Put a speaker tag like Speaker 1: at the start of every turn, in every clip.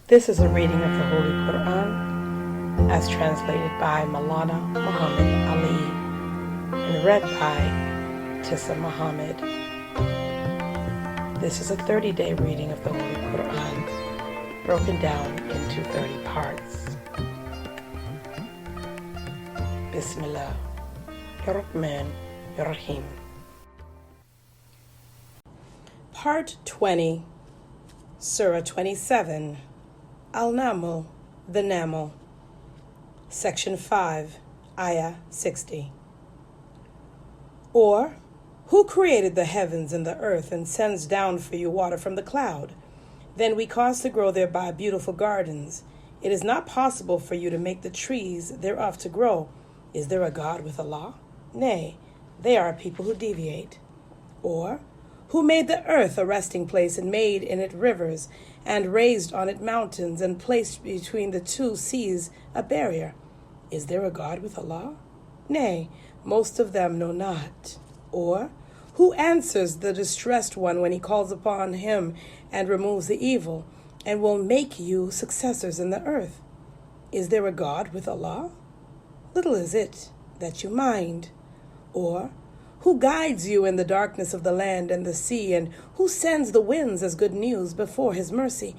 Speaker 1: This is a reading of the Holy Qur'an as translated by Maulana Muhammad Ali and read by Tisa Muhammad. This is a 30-day reading of the Holy Qur'an broken down into 30 parts. Bismillah ar-Rahman ar-Rahim. Part 20, Surah 27, Al-Naml, the Naml, Section 5, Ayah 60. Or, who created the heavens and the earth and sends down for you water from the cloud? Then we cause to grow thereby beautiful gardens. It is not possible for you to make the trees thereof to grow. Is there a God with Allah? Nay, they are a people who deviate. Or, who made the earth a resting place and made in it rivers and raised on it mountains and placed between the two seas a barrier? Is there a God with Allah? Nay, most of them know not. Or, who answers the distressed one when he calls upon him and removes the evil and will make you successors in the earth? Is there a God with Allah? Little is it that you mind. Or, who guides you in the darkness of the land and the sea, and who sends the winds as good news before his mercy?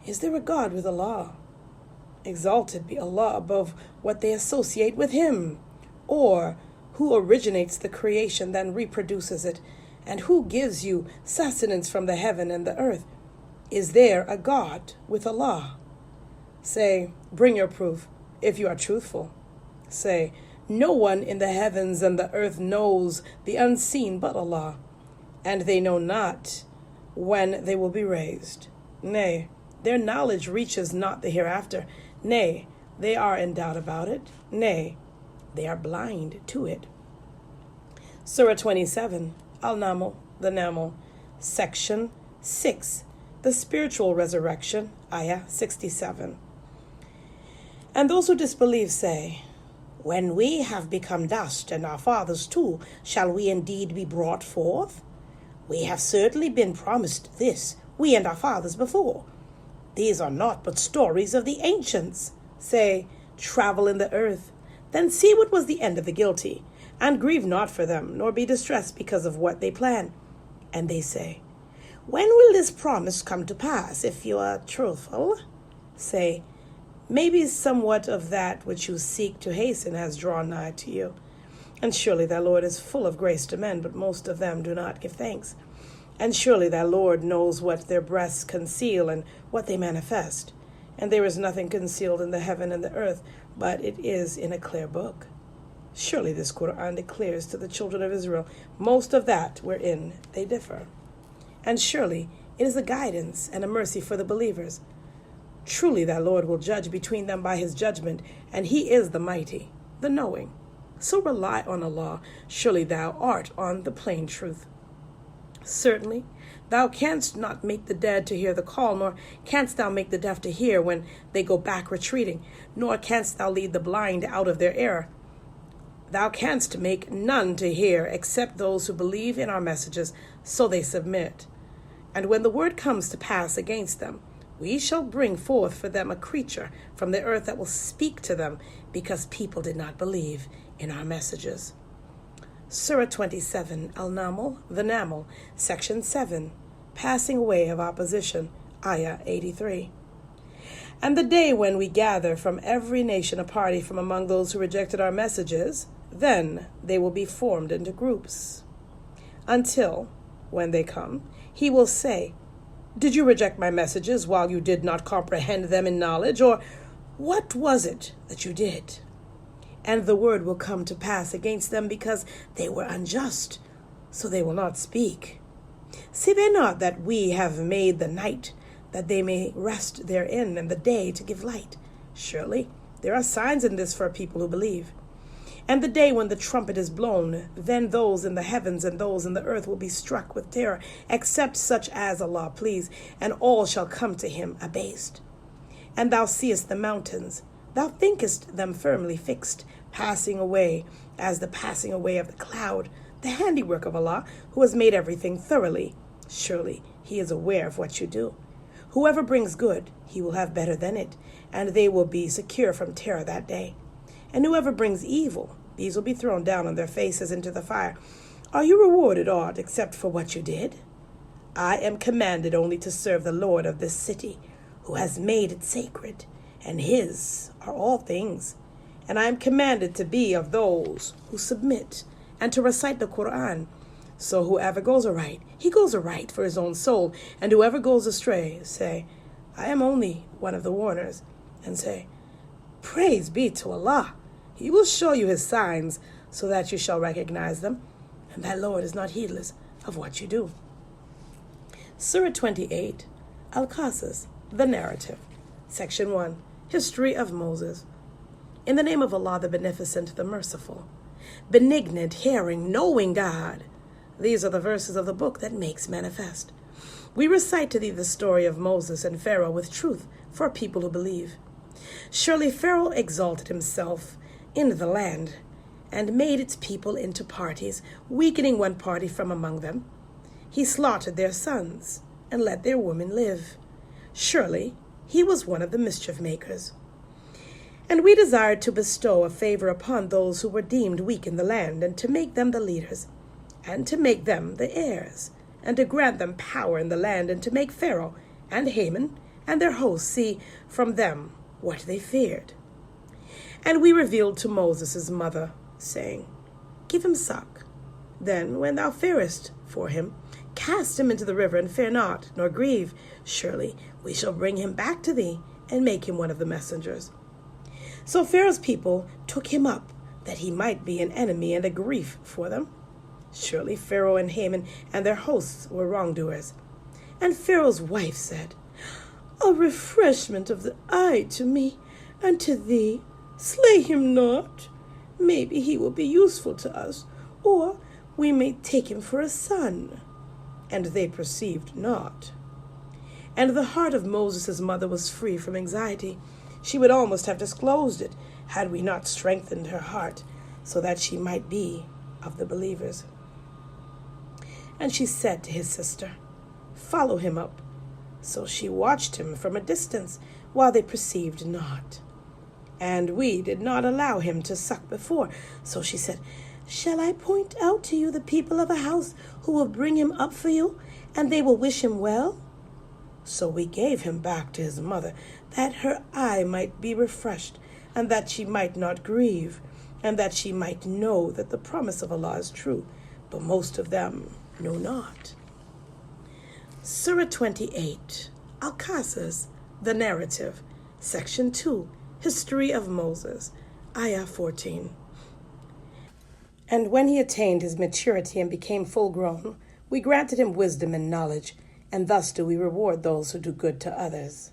Speaker 1: Is there a God with Allah? Exalted be Allah above what they associate with him. Or, who originates the creation, then reproduces it, and who gives you sustenance from the heaven and the earth? Is there a God with Allah? Say, bring your proof, if you are truthful. Say, no one in the heavens and the earth knows the unseen but Allah, and they know not when they will be raised. Nay, their knowledge reaches not the hereafter. Nay, they are in doubt about it. Nay, they are blind to it. Surah 27, Al-Naml, the Naml, Section 6, the Spiritual Resurrection, Ayah 67. And those who disbelieve say, when we have become dust, and our fathers too, shall we indeed be brought forth? We have certainly been promised this, we and our fathers before. These are naught but stories of the ancients. Say, travel in the earth, then see what was the end of the guilty, and grieve not for them, nor be distressed because of what they plan. And they say, when will this promise come to pass, if you are truthful? Say, maybe somewhat of that which you seek to hasten has drawn nigh to you. And surely thy Lord is full of grace to men, but most of them do not give thanks. And surely thy Lord knows what their breasts conceal and what they manifest. And there is nothing concealed in the heaven and the earth, but it is in a clear book. Surely this Qur'an declares to the children of Israel most of that wherein they differ. And surely it is a guidance and a mercy for the believers. Truly thy Lord will judge between them by his judgment, and he is the mighty, the knowing. So rely on Allah, surely thou art on the plain truth. Certainly, thou canst not make the dead to hear the call, nor canst thou make the deaf to hear when they go back retreating, nor canst thou lead the blind out of their error. Thou canst make none to hear except those who believe in our messages, so they submit. And when the word comes to pass against them, we shall bring forth for them a creature from the earth that will speak to them, because people did not believe in our messages. Surah 27, Al-Naml, the Naml, Section 7, Passing Away of Opposition, Ayah 83. And the day when we gather from every nation a party from among those who rejected our messages, then they will be formed into groups. Until, when they come, he will say, did you reject my messages while you did not comprehend them in knowledge? Or what was it that you did? And the word will come to pass against them because they were unjust, so they will not speak. See they not that we have made the night, that they may rest therein, and the day to give light? Surely there are signs in this for a people who believe. And the day when the trumpet is blown, then those in the heavens and those in the earth will be struck with terror, except such as Allah please, and all shall come to him abased. And thou seest the mountains, thou thinkest them firmly fixed, passing away as the passing away of the cloud, the handiwork of Allah, who has made everything thoroughly. Surely he is aware of what you do. Whoever brings good, he will have better than it, and they will be secure from terror that day. And whoever brings evil, these will be thrown down on their faces into the fire. Are you rewarded aught except for what you did? I am commanded only to serve the Lord of this city, who has made it sacred, and his are all things. And I am commanded to be of those who submit, and to recite the Qur'an. So whoever goes aright, he goes aright for his own soul, and whoever goes astray, say, I am only one of the warners, and say, Praise be to Allah. He will show you his signs, so that you shall recognize them, and that Lord is not heedless of what you do. Surah 28, Al-Qasas, the narrative. Section 1, History of Moses. In the name of Allah, the Beneficent, the Merciful. Benignant, hearing, knowing God. These are the verses of the book that makes manifest. We recite to thee the story of Moses and Pharaoh with truth for a people who believe. Surely Pharaoh exalted himself in the land and made its people into parties, weakening one party from among them. He slaughtered their sons and let their women live. Surely he was one of the mischief makers. And we desired to bestow a favor upon those who were deemed weak in the land, and to make them the leaders, and to make them the heirs, and to grant them power in the land, and to make Pharaoh and Haman and their hosts see from them what they feared. And we revealed to Moses' mother, saying, Give him suck. Then, when thou fearest for him, cast him into the river, and fear not, nor grieve. Surely we shall bring him back to thee, and make him one of the messengers. So Pharaoh's people took him up, that he might be an enemy and a grief for them. Surely Pharaoh and Haman and their hosts were wrongdoers. And Pharaoh's wife said, A refreshment of the eye to me, and to thee. Slay him not. Maybe he will be useful to us, or we may take him for a son. And they perceived not. And the heart of Moses' mother was free from anxiety. She would almost have disclosed it, had we not strengthened her heart, so that she might be of the believers. And she said to his sister, Follow him up. So she watched him from a distance, while they perceived not. And we did not allow him to suck before. So she said, Shall I point out to you the people of a house who will bring him up for you, and they will wish him well? So we gave him back to his mother, that her eye might be refreshed, and that she might not grieve, and that she might know that the promise of Allah is true, but most of them know not. Surah 28, Al-Qasas, the narrative. Section 2, History of Moses, Ayah 14. And when he attained his maturity and became full-grown, we granted him wisdom and knowledge, and thus do we reward those who do good to others.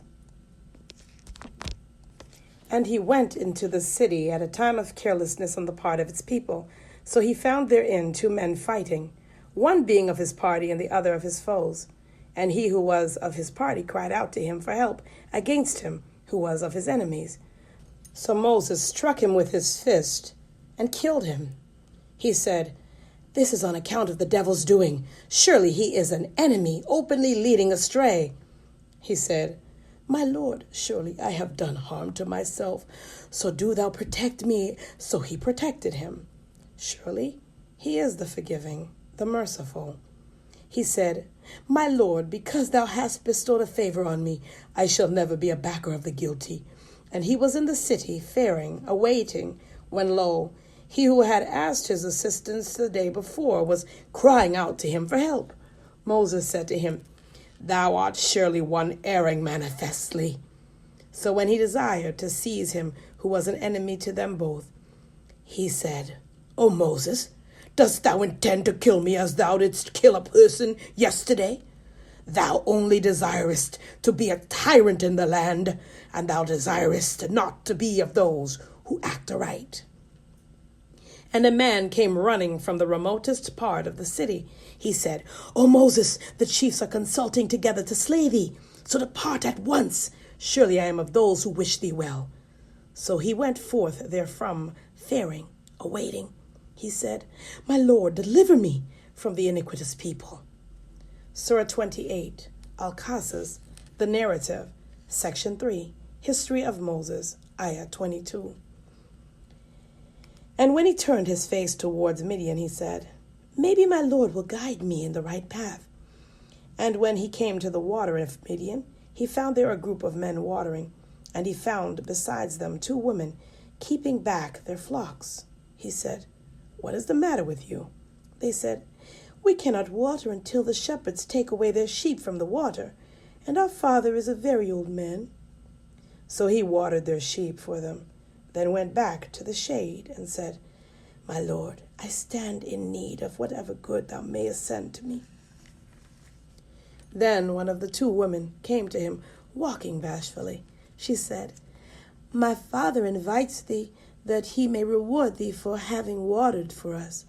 Speaker 1: And he went into the city at a time of carelessness on the part of its people. So he found therein 2 men fighting, one being of his party and the other of his foes. And he who was of his party cried out to him for help against him who was of his enemies. So Moses struck him with his fist and killed him. He said, This is on account of the devil's doing. Surely he is an enemy, openly leading astray. He said, My Lord, surely I have done harm to myself, so do thou protect me. So he protected him. Surely he is the forgiving, the merciful. He said, My Lord, because thou hast bestowed a favor on me, I shall never be a backer of the guilty. And he was in the city, faring, awaiting, when lo, he who had asked his assistance the day before was crying out to him for help. Moses said to him, Thou art surely one erring manifestly. So when he desired to seize him, who was an enemy to them both, he said, O Moses, dost thou intend to kill me as thou didst kill a person yesterday? Thou only desirest to be a tyrant in the land, and thou desirest not to be of those who act aright. And a man came running from the remotest part of the city. He said, O Moses, the chiefs are consulting together to slay thee, so depart at once. Surely I am of those who wish thee well. So he went forth therefrom, faring, awaiting. He said, My Lord, deliver me from the iniquitous people. Surah 28, Al-Qasas, The narrative, Section 3, History of Moses, Ayah 22. And when he turned his face towards Midian, he said, "Maybe my Lord will guide me in the right path." And when he came to the water of Midian, he found there a group of men watering, and he found besides them 2 women keeping back their flocks. He said, "What is the matter with you?" They said, "We cannot water until the shepherds take away their sheep from the water, and our father is a very old man." So he watered their sheep for them, then went back to the shade and said, "My Lord, I stand in need of whatever good thou mayest send to me." Then one of the 2 women came to him, walking bashfully. She said, "My father invites thee, that he may reward thee for having watered for us."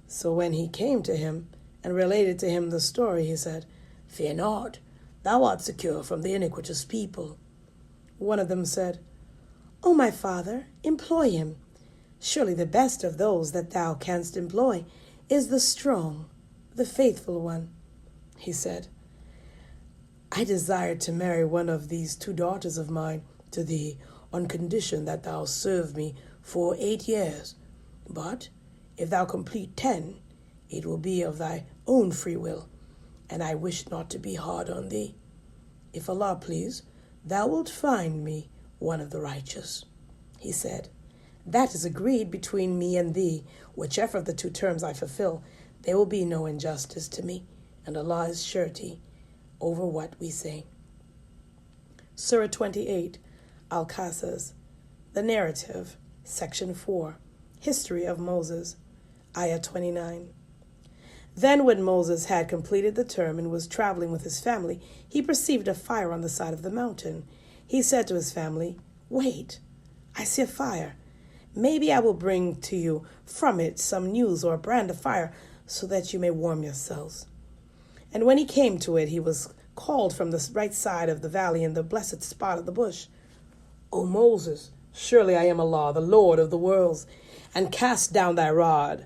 Speaker 1: So when he came to him and related to him the story, he said, "Fear not, thou art secure from the iniquitous people." One of them said, "O my father, employ him. Surely the best of those that thou canst employ is the strong, the faithful one." He said, "I desire to marry one of these 2 daughters of mine to thee on condition that thou serve me for 8 years. But if thou complete 10, it will be of thy own free will, and I wish not to be hard on thee. If Allah please, thou wilt find me one of the righteous." He said, "That is agreed between me and thee. Whichever of the 2 terms I fulfill, there will be no injustice to me, and Allah is surety over what we say." Surah 28, Al-Qasas, The Narrative, Section 4, History of Moses, Ayah 29. Then when Moses had completed the term and was traveling with his family, he perceived a fire on the side of the mountain. He said to his family, "Wait, I see a fire. Maybe I will bring to you from it some news or a brand of fire so that you may warm yourselves." And when he came to it, he was called from the right side of the valley in the blessed spot of the bush, "O Moses, surely I am Allah, the Lord of the worlds, and cast down thy rod."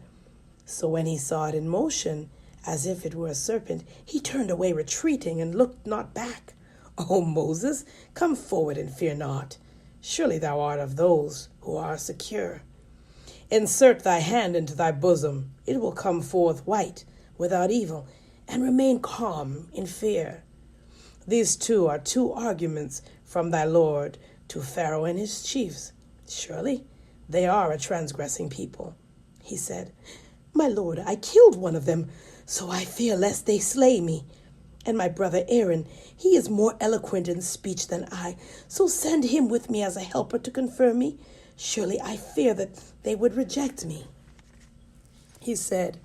Speaker 1: So when he saw it in motion, as if it were a serpent, he turned away retreating and looked not back. "O Moses, come forward and fear not. Surely thou art of those who are secure. Insert thy hand into thy bosom. It will come forth white, without evil, and remain calm in fear." These 2 are 2 arguments from thy Lord to Pharaoh and his chiefs. Surely they are a transgressing people. He said, "My Lord, I killed one of them, so I fear lest they slay me. And my brother Aaron, he is more eloquent in speech than I, so send him with me as a helper to confirm me. Surely I fear that they would reject me." He said,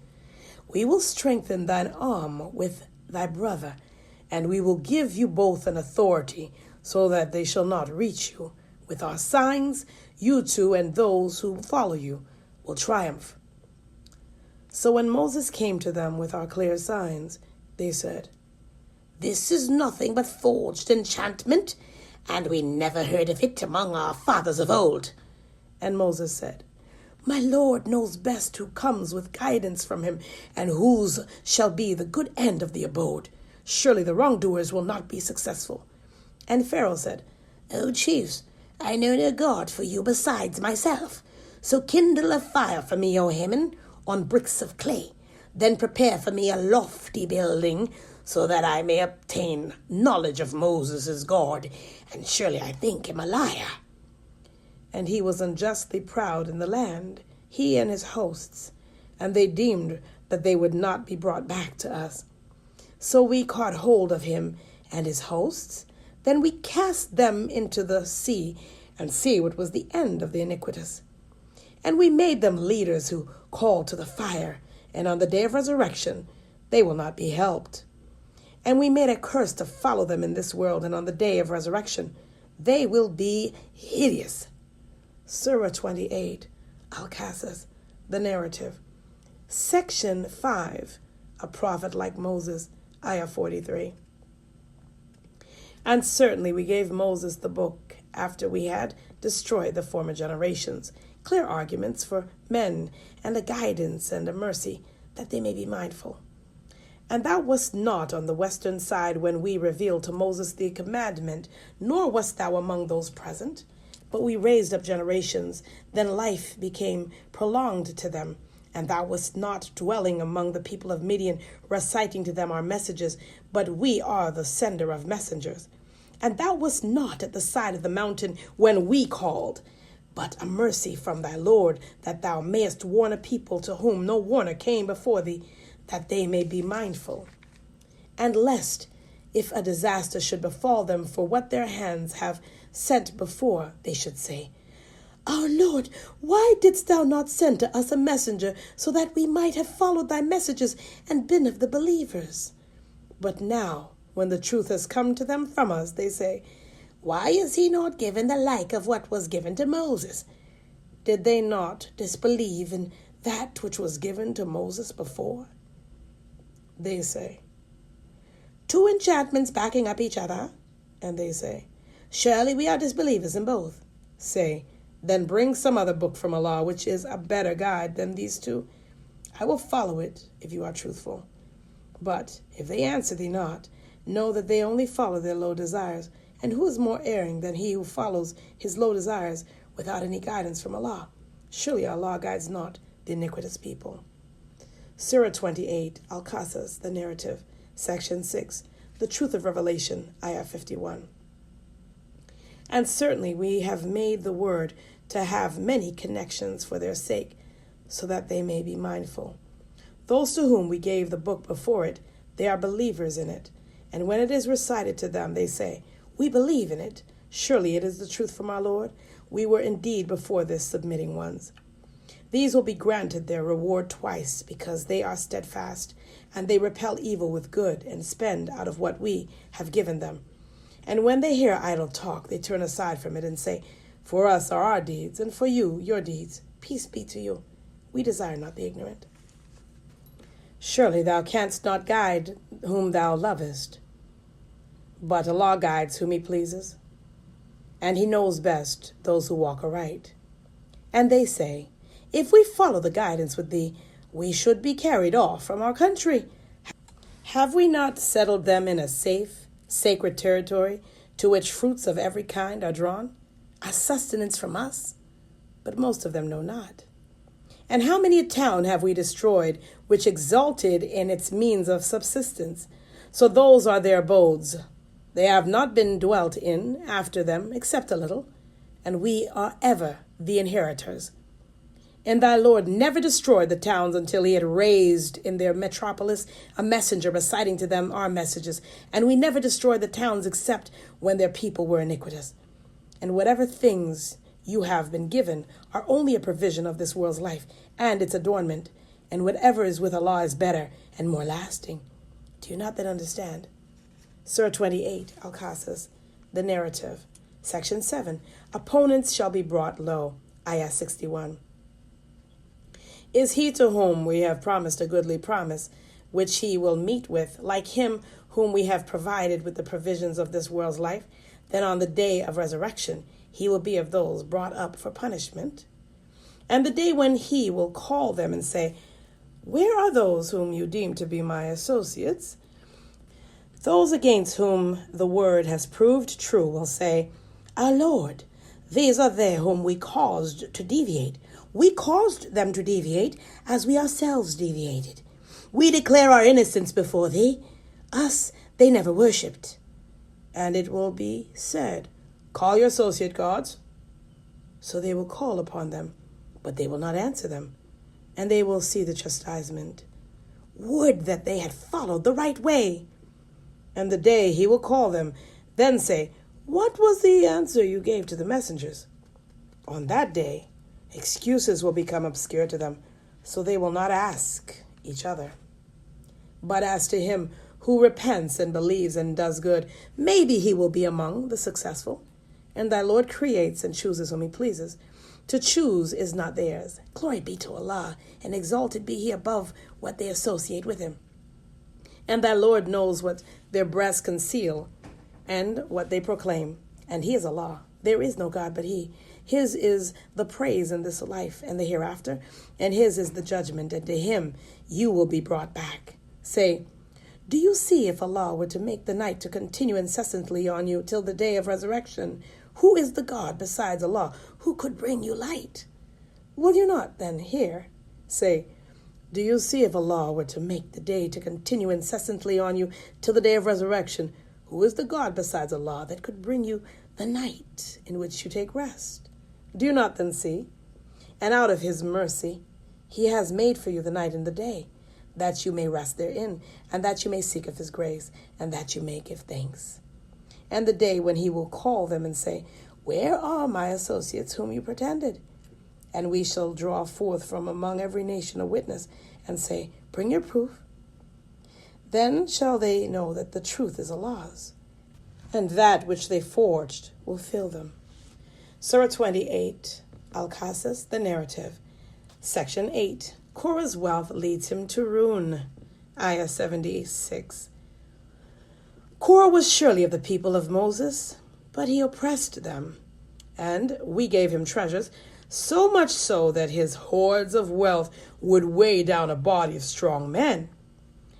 Speaker 1: "We will strengthen thine arm with thy brother, and we will give you both an authority, so that they shall not reach you. With our signs, you 2 and those who follow you will triumph." So when Moses came to them with our clear signs, they said, "This is nothing but forged enchantment, and we never heard of it among our fathers of old." And Moses said, "My Lord knows best who comes with guidance from him, and whose shall be the good end of the abode. Surely the wrongdoers will not be successful." And Pharaoh said, "O chiefs, I know no God for you besides myself. So kindle a fire for me, O Haman, on bricks of clay. Then prepare for me a lofty building, so that I may obtain knowledge of Moses' God, and surely I think him a liar." And he was unjustly proud in the land, he and his hosts, and they deemed that they would not be brought back to us. So we caught hold of him and his hosts. Then we cast them into the sea, and see what was the end of the iniquitous. And we made them leaders who called to the fire, and on the day of resurrection they will not be helped. And we made a curse to follow them in this world, and on the day of resurrection they will be hideous. Surah 28, Al-Qasas, The Narrative. Section 5, A Prophet Like Moses, Ayah 43. And certainly we gave Moses the book after we had destroyed the former generations, clear arguments for men, and a guidance and a mercy, that they may be mindful. And thou wast not on the western side when we revealed to Moses the commandment, nor wast thou among those present. But we raised up generations, then life became prolonged to them. And thou wast not dwelling among the people of Midian, reciting to them our messages, but we are the sender of messengers. And thou wast not at the side of the mountain when we called, but a mercy from thy Lord, that thou mayest warn a people to whom no warner came before thee, that they may be mindful. And lest, if a disaster should befall them for what their hands have sent before, they should say, Our Lord, why didst thou not send to us a messenger, so that we might have followed thy messages and been of the believers? But now, when the truth has come to them from us, they say, Why is he not given the like of what was given to Moses? Did they not disbelieve in that which was given to Moses before? They say, 2 enchantments backing up each other. And they say, Surely we are disbelievers in both. Say, Then bring some other book from Allah, which is a better guide than these 2. I will follow it if you are truthful. But if they answer thee not, know that they only follow their low desires. And who is more erring than he who follows his low desires without any guidance from Allah? Surely Allah guides not the iniquitous people. Surah 28, Al-Qasas, the narrative, Section 6, the truth of revelation, Ayah 51. And certainly we have made the word to have many connections for their sake, so that they may be mindful. Those to whom we gave the book before it, they are believers in it. And when it is recited to them, they say, We believe in it. Surely it is the truth from our Lord. We were indeed before this submitting ones. These will be granted their reward twice, because they are steadfast, and they repel evil with good, and spend out of what we have given them. And when they hear idle talk, they turn aside from it and say, For us are our deeds, and for you your deeds. Peace be to you. We desire not the ignorant. Surely thou canst not guide whom thou lovest, but Allah guides whom he pleases, and he knows best those who walk aright. And they say, If we follow the guidance with thee, we should be carried off from our country. Have we not settled them in a safe, sacred territory to which fruits of every kind are drawn, a sustenance from us? But most of them know not. And how many a town have we destroyed, which exulted in its means of subsistence? So those are their abodes. They have not been dwelt in after them, except a little, and we are ever the inheritors. And thy Lord never destroyed the towns until he had raised in their metropolis a messenger reciting to them our messages. And we never destroyed the towns except when their people were iniquitous. And whatever things you have been given are only a provision of this world's life and its adornment. And whatever is with Allah is better and more lasting. Do you not then understand? Surah 28, Al-Qasas, the narrative, Section 7, Opponents shall be brought low, Ayah 61. Is he to whom we have promised a goodly promise, which he will meet with, like him whom we have provided with the provisions of this world's life? Then on the day of resurrection, he will be of those brought up for punishment. And the day when he will call them and say, Where are those whom you deem to be my associates? Those against whom the word has proved true will say, Our Lord, these are they whom we caused to deviate. We caused them to deviate as we ourselves deviated. We declare our innocence before thee. Us they never worshipped. And it will be said, Call your associate gods. So they will call upon them, but they will not answer them, and they will see the chastisement. Would that they had followed the right way. And the day he will call them, then say, What was the answer you gave to the messengers? On that day, excuses will become obscure to them, so they will not ask each other. But as to him who repents and believes and does good, maybe he will be among the successful. And thy Lord creates and chooses whom he pleases. To choose is not theirs. Glory be to Allah, and exalted be he above what they associate with him. And thy Lord knows what their breasts conceal and what they proclaim. And he is Allah. There is no God but he. His is the praise in this life and the hereafter, and his is the judgment, and to him you will be brought back. Say, Do you see if Allah were to make the night to continue incessantly on you till the day of resurrection? Who is the God besides Allah who could bring you light? Will you not then hear? Say, do you see if Allah were to make the day to continue incessantly on you till the day of resurrection? Who is the God besides Allah that could bring you the night in which you take rest? Do you not then see? And out of his mercy, he has made for you the night and the day, that you may rest therein, and that you may seek of his grace, and that you may give thanks. And the day when he will call them and say, where are my associates whom you pretended? And we shall draw forth from among every nation a witness, and say, bring your proof. Then shall they know that the truth is Allah's, and that which they forged will fill them. Surah 28, Al-Qasas, the narrative. Section 8. Korah's wealth leads him to ruin. Ayah 76. Korah was surely of the people of Moses, but he oppressed them. And we gave him treasures, so much so that his hoards of wealth would weigh down a body of strong men.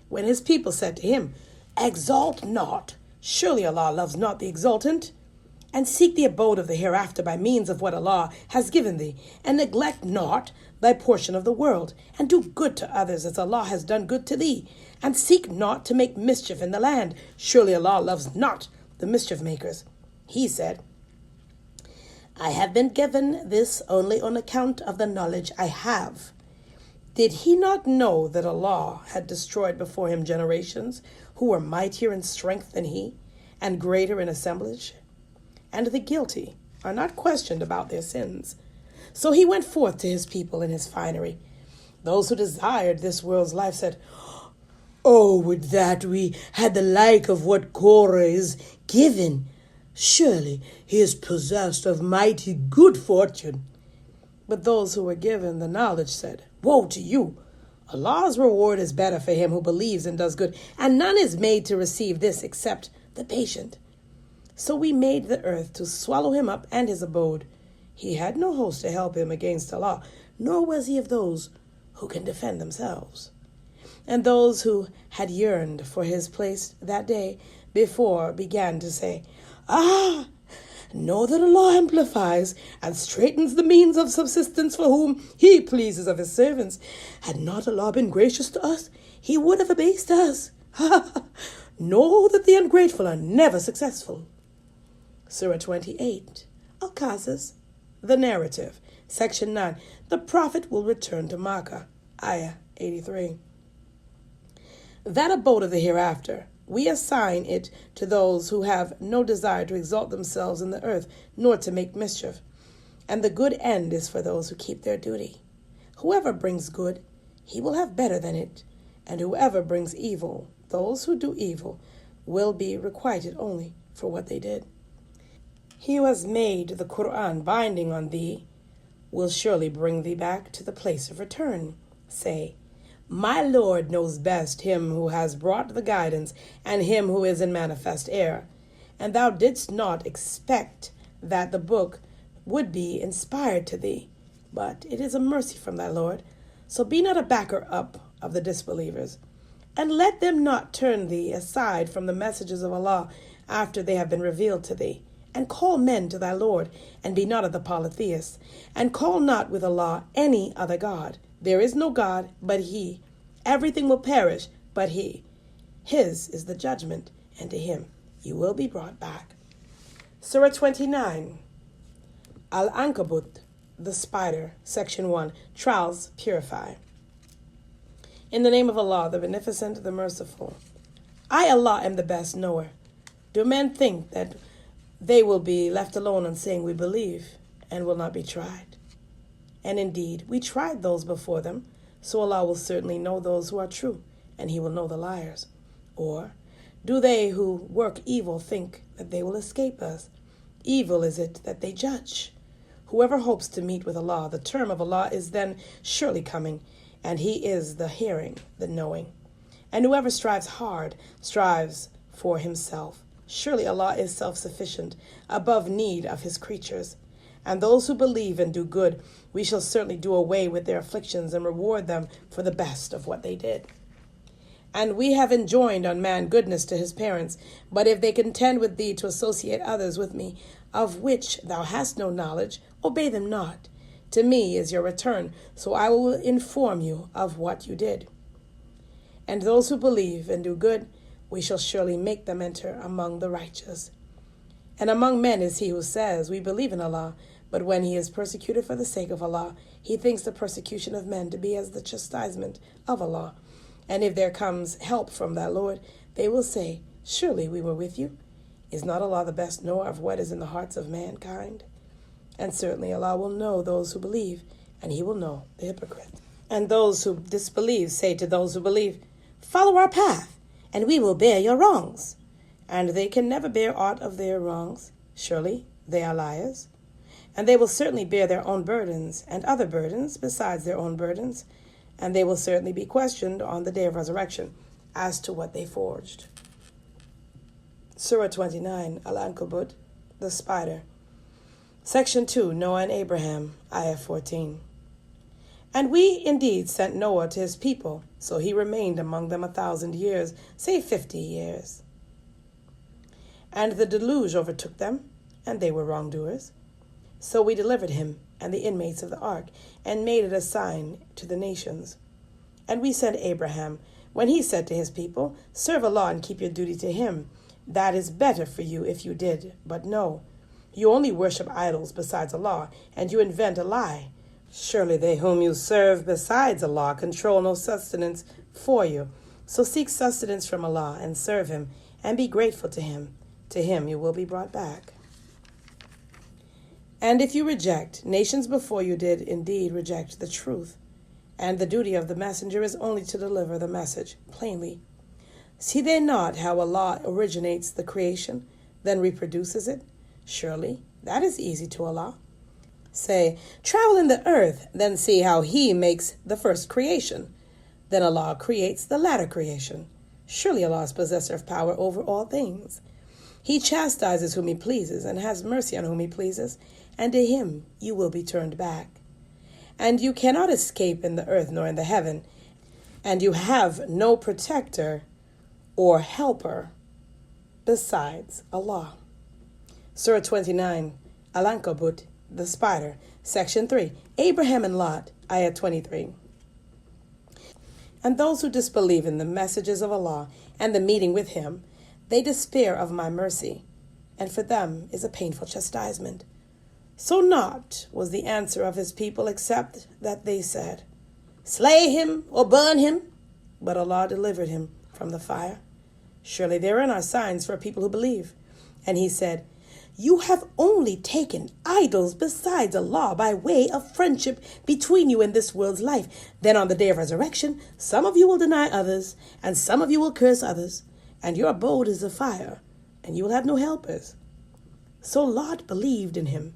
Speaker 1: When his people said to him, exalt not, surely Allah loves not the exultant, and seek the abode of the hereafter by means of what Allah has given thee, and neglect not thy portion of the world, and do good to others as Allah has done good to thee, and seek not to make mischief in the land. Surely Allah loves not the mischief makers. He said, I have been given this only on account of the knowledge I have. Did he not know that Allah had destroyed before him generations who were mightier in strength than he, and greater in assemblage? And the guilty are not questioned about their sins. So he went forth to his people in his finery. Those who desired this world's life said, oh, would that we had the like of what Korah is given. Surely he is possessed of mighty good fortune. But those who were given the knowledge said, woe to you! Allah's reward is better for him who believes and does good, and none is made to receive this except the patient. So we made the earth to swallow him up and his abode. He had no host to help him against Allah, nor was he of those who can defend themselves. And those who had yearned for his place that day before began to say, know that Allah amplifies and straightens the means of subsistence for whom he pleases of his servants. Had not Allah been gracious to us, he would have abased us. Know that the ungrateful are never successful. Surah 28, Al-Qasas, the narrative. Section 9. The Prophet will return to Makkah. Ayah 83. That abode of the hereafter, we assign it to those who have no desire to exalt themselves in the earth, nor to make mischief. And the good end is for those who keep their duty. Whoever brings good, he will have better than it. And whoever brings evil, those who do evil, will be requited only for what they did. He who has made the Qur'an binding on thee will surely bring thee back to the place of return. Say, my Lord knows best him who has brought the guidance and him who is in manifest error. And thou didst not expect that the book would be inspired to thee, but it is a mercy from thy Lord. So be not a backer up of the disbelievers, and let them not turn thee aside from the messages of Allah after they have been revealed to thee. And call men to thy Lord, and be not of the polytheists, and call not with Allah any other God. There is no God but He. Everything will perish but He. His is the judgment, and to Him you will be brought back. Surah 29, Al-Ankabut, the spider, Section 1, Trials Purify. In the name of Allah, the Beneficent, the Merciful. I, Allah, am the best knower. Do men think that they will be left alone on saying we believe and will not be tried? And indeed, we tried those before them, so Allah will certainly know those who are true, and He will know the liars. Or do they who work evil think that they will escape us? Evil is it that they judge. Whoever hopes to meet with Allah, the term of Allah is then surely coming, and He is the hearing, the knowing. And whoever strives hard strives for himself. Surely Allah is self-sufficient, above need of His creatures. And those who believe and do good, we shall certainly do away with their afflictions and reward them for the best of what they did. And we have enjoined on man goodness to his parents. But if they contend with thee to associate others with me, of which thou hast no knowledge, obey them not. To me is your return, so I will inform you of what you did. And those who believe and do good, we shall surely make them enter among the righteous. And among men is he who says, we believe in Allah, but when he is persecuted for the sake of Allah, he thinks the persecution of men to be as the chastisement of Allah. And if there comes help from thy Lord, they will say, surely we were with you. Is not Allah the best knower of what is in the hearts of mankind? And certainly Allah will know those who believe, and he will know the hypocrite. And those who disbelieve say to those who believe, follow our path, and we will bear your wrongs. And they can never bear aught of their wrongs. Surely they are liars. And they will certainly bear their own burdens, and other burdens besides their own burdens. And they will certainly be questioned on the day of resurrection as to what they forged. Surah 29, Al-Ankabut, the spider. Section 2, Noah and Abraham, Ayah 14. And we indeed sent Noah to his people, so he remained among them 1,000 years, say 50 years. And the deluge overtook them, and they were wrongdoers. So we delivered him and the inmates of the ark, and made it a sign to the nations. And we sent Abraham, when he said to his people, serve Allah and keep your duty to him. That is better for you if you did. But no, you only worship idols besides Allah, and you invent a lie. Surely they whom you serve besides Allah control no sustenance for you. So seek sustenance from Allah and serve him, and be grateful to him. To him you will be brought back. And if you reject, nations before you did indeed reject the truth. And the duty of the messenger is only to deliver the message plainly. See they not how Allah originates the creation, then reproduces it? Surely that is easy to Allah. Say, travel in the earth, then see how he makes the first creation. Then Allah creates the latter creation. Surely Allah is possessor of power over all things. He chastises whom he pleases and has mercy on whom he pleases, and to him you will be turned back. And you cannot escape in the earth nor in the heaven, and you have no protector or helper besides Allah. Surah 29, Al-Ankabut, the spider, Section 3, Abraham and Lot, Ayah 23. And those who disbelieve in the messages of Allah and the meeting with him, they despair of my mercy, and for them is a painful chastisement. So not was the answer of his people except that they said, slay him or burn him. But Allah delivered him from the fire. Surely therein are signs for people who believe. And he said, you have only taken idols besides Allah by way of friendship between you in this world's life. Then on the day of resurrection, some of you will deny others, and some of you will curse others. And your abode is the fire, and you will have no helpers. So Lot believed in him.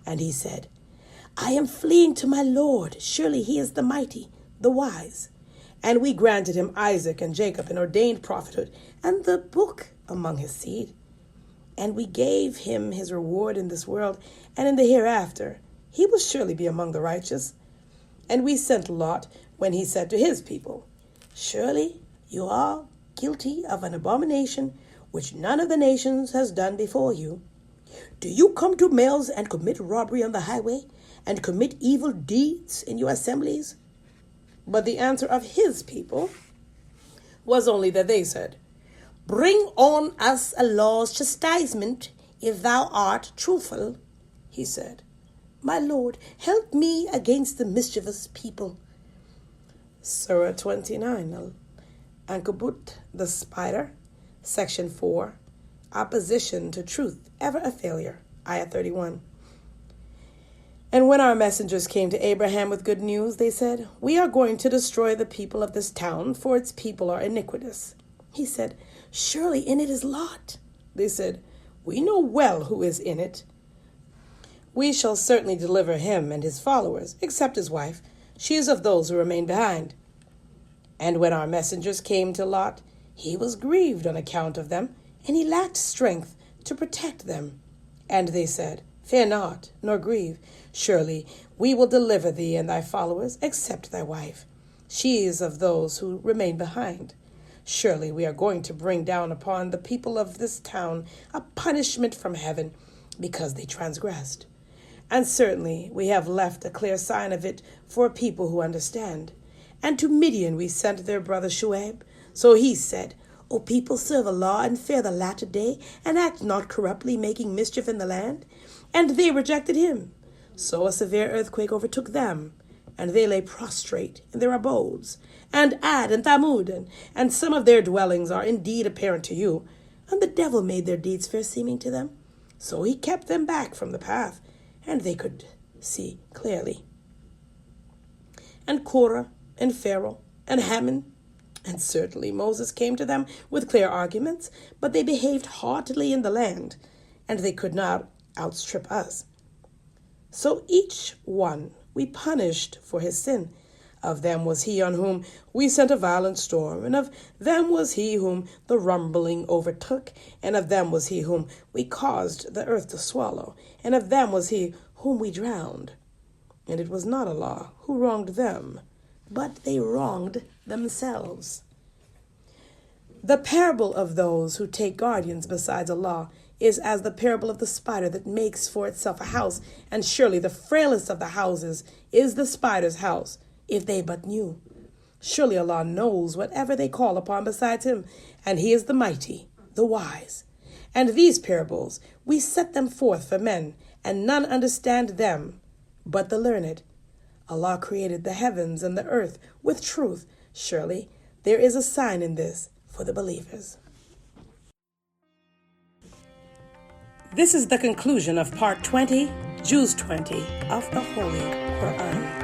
Speaker 1: And he said, I am fleeing to my Lord. Surely he is the mighty, the wise. And we granted him Isaac and Jacob and ordained prophethood and the book among his seed. And we gave him his reward in this world, and in the hereafter he will surely be among the righteous. And we sent Lot when he said to his people, surely you are guilty of an abomination which none of the nations has done before you. Do you come to males and commit robbery on the highway, and commit evil deeds in your assemblies? But the answer of his people was only that they said, bring on us Allah's chastisement if thou art truthful. He said, my Lord, help me against the mischievous people. Surah 29, Ankabut, the spider, Section 4, Opposition to truth, ever a failure, Ayah 31. And when our messengers came to Abraham with good news, they said, we are going to destroy the people of this town, for its people are iniquitous. He said, surely in it is Lot. They said, we know well who is in it. We shall certainly deliver him and his followers, except his wife. She is of those who remain behind. And when our messengers came to Lot, he was grieved on account of them, and he lacked strength to protect them. And they said, fear not, nor grieve. Surely we will deliver thee and thy followers, except thy wife. She is of those who remain behind. Surely we are going to bring down upon the people of this town a punishment from heaven because they transgressed. And certainly we have left a clear sign of it for a people who understand. And to Midian we sent their brother Shuaib. So he said, O people, serve Allah and fear the latter day, and act not corruptly, making mischief in the land. And they rejected him. So a severe earthquake overtook them, and they lay prostrate in their abodes. And Ad and Thamud, and some of their dwellings are indeed apparent to you. And the devil made their deeds fair seeming to them. So he kept them back from the path, and they could see clearly. And Korah, and Pharaoh, and Haman, and certainly Moses came to them with clear arguments, but they behaved haughtily in the land, and they could not outstrip us. So each one we punished for his sin. Of them was he on whom we sent a violent storm, and of them was he whom the rumbling overtook, and of them was he whom we caused the earth to swallow, and of them was he whom we drowned. And it was not Allah who wronged them, but they wronged themselves. The parable of those who take guardians besides Allah is as the parable of the spider that makes for itself a house, and surely the frailest of the houses is the spider's house, if they but knew. Surely Allah knows whatever they call upon besides him, and he is the mighty, the wise. And these parables, we set them forth for men, and none understand them but the learned. Allah created the heavens and the earth with truth. Surely there is a sign in this for the believers. This is the conclusion of Part 20, Juz 20 of the Holy Qur'an.